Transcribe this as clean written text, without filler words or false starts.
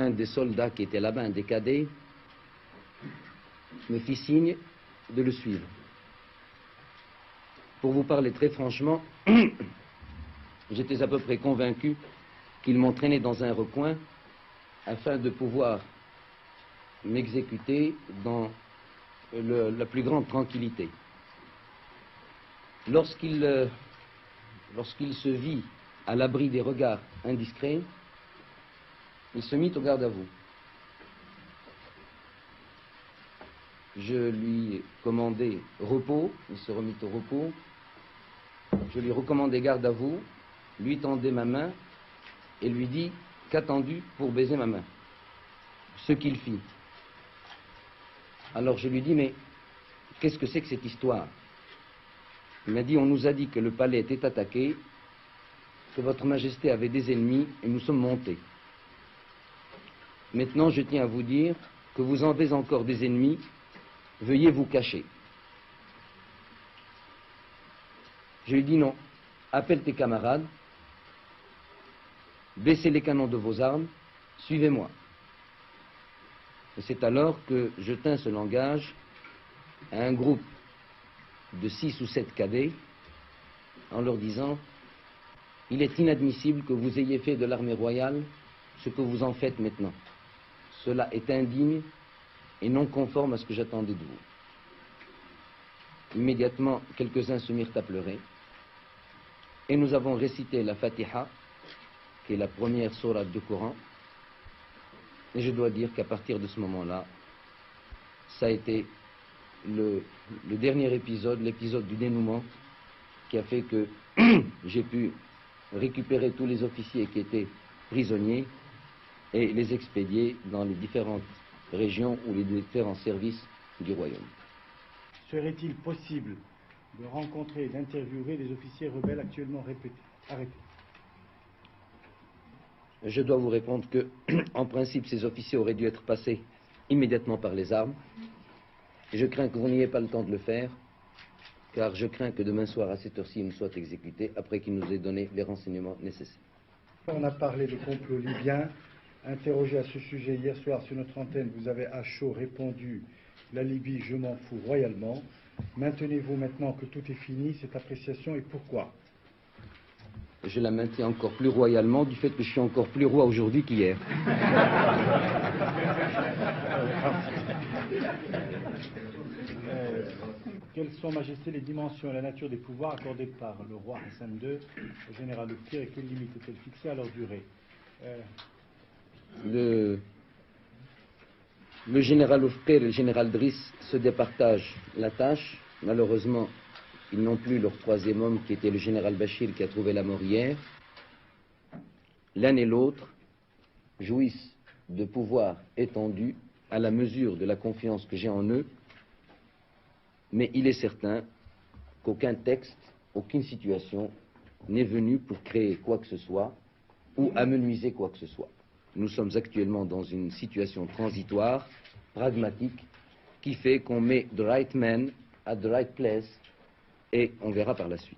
un des soldats qui était là-bas, un des cadets, me fit signe de le suivre. Pour vous parler très franchement, j'étais à peu près convaincu qu'il m'entraînait dans un recoin afin de pouvoir m'exécuter dans la plus grande tranquillité. Lorsqu'il se vit à l'abri des regards indiscrets, il se mit au garde à vous. Je lui commandai repos, il se remit au repos. Je lui recommandai garde à vous, lui tendai ma main et lui dis qu'attendu pour baiser ma main. Ce qu'il fit. Alors je lui dis, mais qu'est-ce que c'est que cette histoire? Il m'a dit, on nous a dit que le palais était attaqué, que votre majesté avait des ennemis et nous sommes montés. Maintenant, je tiens à vous dire que vous en avez encore des ennemis, veuillez vous cacher. Je lui dis non, appelle tes camarades, baissez les canons de vos armes, suivez-moi. Et c'est alors que je tins ce langage à un groupe de 6 ou 7 cadets en leur disant, il est inadmissible que vous ayez fait de l'armée royale ce que vous en faites maintenant. Cela est indigne et non conforme à ce que j'attendais de vous. Immédiatement, quelques-uns se mirent à pleurer et nous avons récité la Fatiha, qui est la première sourate du Coran, et je dois dire qu'à partir de ce moment-là, ça a été le dernier épisode, l'épisode du dénouement, qui a fait que j'ai pu récupérer tous les officiers qui étaient prisonniers et les expédier dans les différentes régions ou les différents services du royaume. Serait-il possible de rencontrer et d'interviewer les officiers rebelles actuellement arrêtés? Je dois vous répondre que, en principe, ces officiers auraient dû être passés immédiatement par les armes. Je crains que vous n'ayez pas le temps de le faire, car je crains que demain soir, à cette heure-ci, ils nous soient exécutés, après qu'ils nous aient donné les renseignements nécessaires. On a parlé de complot libyen. Interrogé à ce sujet hier soir sur notre antenne, vous avez à chaud répondu « La Libye, je m'en fous royalement ». Maintenez-vous maintenant que tout est fini, cette appréciation, et pourquoi? Je la maintiens encore plus royalement du fait que je suis encore plus roi aujourd'hui qu'hier. Quelles sont, Majesté, les dimensions et la nature des pouvoirs accordés par le roi Hassan II au général Oufkir et quelles limites est-elle fixée à leur durée? Le général Oufkir et le général Driss se départagent la tâche. Malheureusement, ils n'ont plus leur troisième homme qui était le général Bachir qui a trouvé la mort hier. L'un et l'autre jouissent de pouvoirs étendus à la mesure de la confiance que j'ai en eux, mais il est certain qu'aucun texte, aucune situation n'est venu pour créer quoi que ce soit ou amenuiser quoi que ce soit. Nous sommes actuellement dans une situation transitoire, pragmatique, qui fait qu'on met the right man at the right place et on verra par la suite.